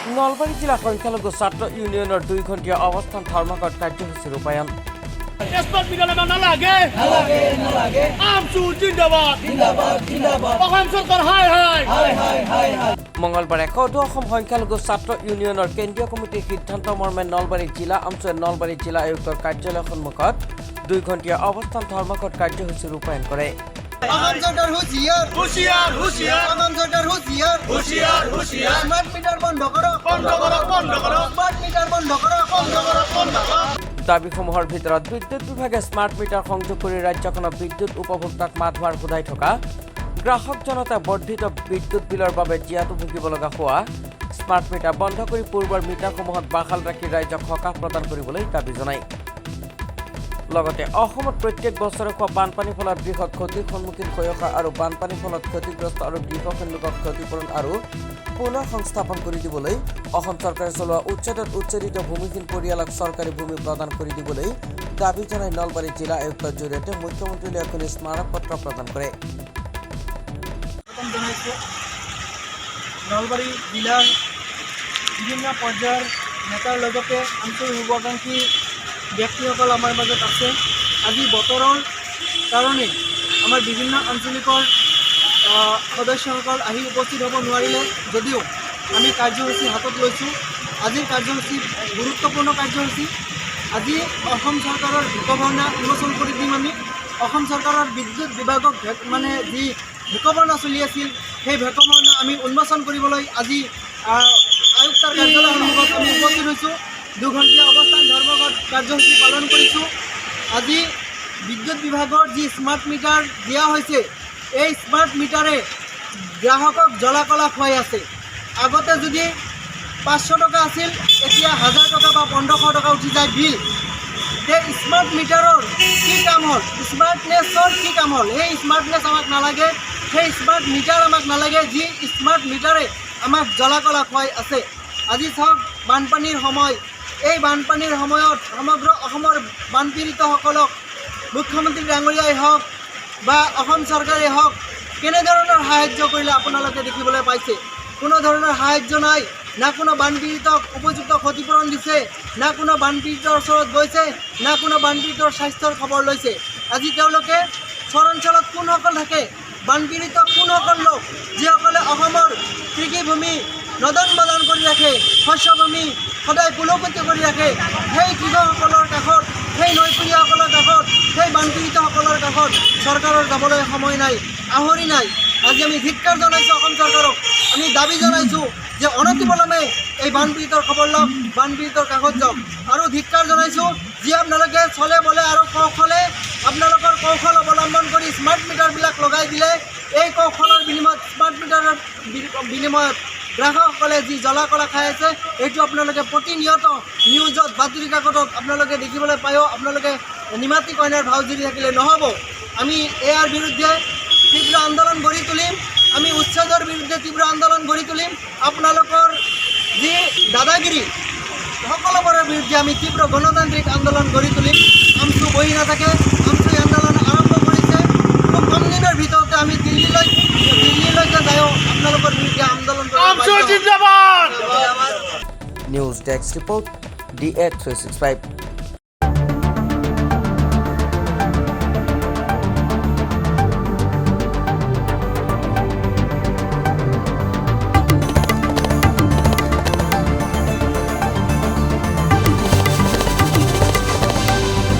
নলবাৰী জিলা সংখ্যালঘু ছাত্ৰ ইউনিয়নৰ 2 ঘণ্টীয়া অৱস্থান ধৰ্মঘট কাৰ্যসূচী ৰূপায়ণ। মঙলবাৰে সদৌ অসম সংখ্যালঘু ছাত্ৰ ইউনিয়নৰ কেন্দ্ৰীয় কমিটিৰ সিদ্ধান্ত মৰ্মে নলবাৰী জিলা আমচুৱে নলবাৰী জিলা আয়ুক্তৰ কাৰ্যালয়ৰ সন্মুখত 2 ঘণ্টীয়া অৱস্থান ধৰ্মঘট কাৰ্যসূচী ৰূপায়ণ কৰে। দাবীসমূহৰ ভিতৰত বিদ্যুৎ বিভাগে স্মাৰ্ট মিটাৰ সংযোগ কৰি ৰাজ্যখনৰ বিদ্যুৎ উপভোক্তাক মাধুৱাৰ সোধাই থকা, গ্ৰাহক জনতাই বৰ্ধিত বিদ্যুৎ বিলৰ বাবে জীয়াতু ভুগিব লগা হোৱা, স্মাৰ্ট মিটাৰ বন্ধ কৰি পূৰ্বৰ মিটাৰসমূহত বাহাল ৰাখি ৰাইজক সকাহ প্ৰদান কৰিবলৈ দাবী জনায়। লগতে অসমত প্ৰত্যেক বছৰে হোৱা বানপানীৰ ফলত বৃহৎ ক্ষতিৰ সন্মুখীন হৈ অহা আৰু বানপানীৰ ফলত ক্ষতিগ্ৰস্ত আৰু দীৰ্ঘকালীন লোকক ক্ষতিপূৰণ আৰু পুনৰ সংস্থাপন কৰি দিবলৈ অসম চৰকাৰে চলোৱা উচ্ছেদিত ভূমিহীন পৰিয়ালক চৰকাৰী ভূমি প্ৰদান কৰি দিবলৈ দাবী জনাই নলবাৰী জিলা আয়ুক্তৰ জৰিয়তে মুখ্যমন্ত্ৰীলৈ এখন স্মাৰক পত্ৰ প্ৰদান কৰে। নলবাৰী জিলাৰ বিভিন্ন পৰ্যায়ৰ নেতাৰ লগতে আঞ্চলিক শুভাকাংক্ষী ব্যক্তিসকল আমাৰ মাজত আছে। আজি বতৰৰ কাৰণে আমাৰ বিভিন্ন আঞ্চলিকৰ সদস্যসকল আহি উপস্থিত হ'ব নোৱাৰিলে যদিও আমি কাৰ্যসূচী হাতত লৈছোঁ। আজিৰ কাৰ্যসূচী গুৰুত্বপূৰ্ণ কাৰ্যসূচী। আজি অসম চৰকাৰৰ ভেকভাওনা উন্মোচন কৰি দিম। আমি অসম চৰকাৰৰ বিদ্যুৎ বিভাগক যি ভেকভাওনা চলি আছিল সেই ভেকভাওনা আমি উন্মোচন কৰিবলৈ আজি আয়ুক্তৰ কাৰ্যালয়ৰ সন্মুখত আমি উপস্থিত হৈছোঁ। 2 ঘণ্টীয়া অৱস্থান ধৰ্মঘট কাৰ্যসূচী পালন কৰিছোঁ। আজি বিদ্যুৎ বিভাগৰ যি স্মাৰ্ট মিটাৰ দিয়া হৈছে, এই স্মাৰ্ট মিটাৰে গ্ৰাহকক জ্বলা কলা খুৱাই আছে। আগতে যদি 500 টকা আছিল, এতিয়া 1000 টকা বা 1500 টকা উঠি যায় বিল। সেই স্মাৰ্ট মিটাৰৰ কি কাম হ'ল? স্মাৰ্টনেছৰ কি কাম হ'ল? সেই স্মাৰ্টনেছ আমাক নালাগে, সেই স্মাৰ্ট মিটাৰ আমাক নালাগে, যি স্মাৰ্ট মিটাৰে আমাক জ্বলা কলা খুৱাই আছে। আজি চাওক, বানপানীৰ সময়, এই বানপানীৰ সময়ত সমগ্ৰ অসমৰ বানপীড়িতসকলক মুখ্যমন্ত্ৰী ডাঙৰীয়াই হওক বা অসম চৰকাৰেই হওক কেনেধৰণৰ সাহায্য কৰিলে আপোনালোকে দেখিবলৈ পাইছে। কোনো ধৰণৰ সাহায্য নাই। না কোনো বানপীড়িতক উপযুক্ত ক্ষতিপূৰণ দিছে, না কোনো বানপীড়িতৰ ওচৰত গৈছে, না কোনো বানপীড়িতৰ স্বাস্থ্যৰ খবৰ লৈছে। আজি তেওঁলোকে চৰাঞ্চলত কোনসকল থাকে, বানপীড়িত কোনসকল লোক, যিসকলে অসমৰ কৃষিভূমি নদন বদন কৰি ৰাখে, শস্যভূমি সদায় পুলকতি কৰি ৰাখে, সেই কৃষকসকলৰ কাষত, সেই নৈপৰীয়াসকলৰ কাষত, সেই বানপীড়িতসকলৰ কাষত চৰকাৰৰ যাবলৈ সময় নাই, আহৰি নাই। আজি আমি ধিক্কাৰ জনাইছোঁ অসম চৰকাৰক। আমি দাবী জনাইছোঁ যে অনতিপলমে এই বানপীড়িতৰ খবৰ লওক, বানপীড়িতৰ কাষত যাওক। আৰু ধিক্কাৰ জনাইছোঁ যি আপোনালোকে চলে বলে আৰু কৌশলে আপোনালোকৰ কৌশল অৱলম্বন কৰি স্মাৰ্ট মিটাৰবিলাক লগাই দিলে, এই কৌশলৰ বিনিময়ত স্মাৰ্ট মিটাৰৰ বিনিময়ত গ্ৰাহকসকলে যি জ্বলা কলা খাই আছে, এইটো আপোনালোকে প্ৰতিনিয়ত নিউজত, বাতৰি কাকতত আপোনালোকে দেখিবলৈ পায়ো। আপোনালোকে নিমাতী কইনাৰ ভাও জুৰি থাকিলে নহ'ব। আমি ইয়াৰ বিৰুদ্ধে তীব্ৰ আন্দোলন গঢ়ি তুলিম। আমি উচ্ছেদৰ বিৰুদ্ধে তীব্ৰ আন্দোলন গঢ়ি তুলিম। আপোনালোকৰ যি দাদাগিৰি, সকলোবোৰৰ বিৰুদ্ধে আমি তীব্ৰ গণতান্ত্ৰিক আন্দোলন গঢ়ি তুলিম। আমচু বহি নাথাকে, আমচু এই আন্দোলন আৰম্ভ কৰিছে। খুব কম দিনৰ ভিতৰতে আমি দিল্লীলৈকে যায়ো আপোনালোকৰ বিৰুদ্ধে আন্দোলন কৰিম। News desk report DA 365।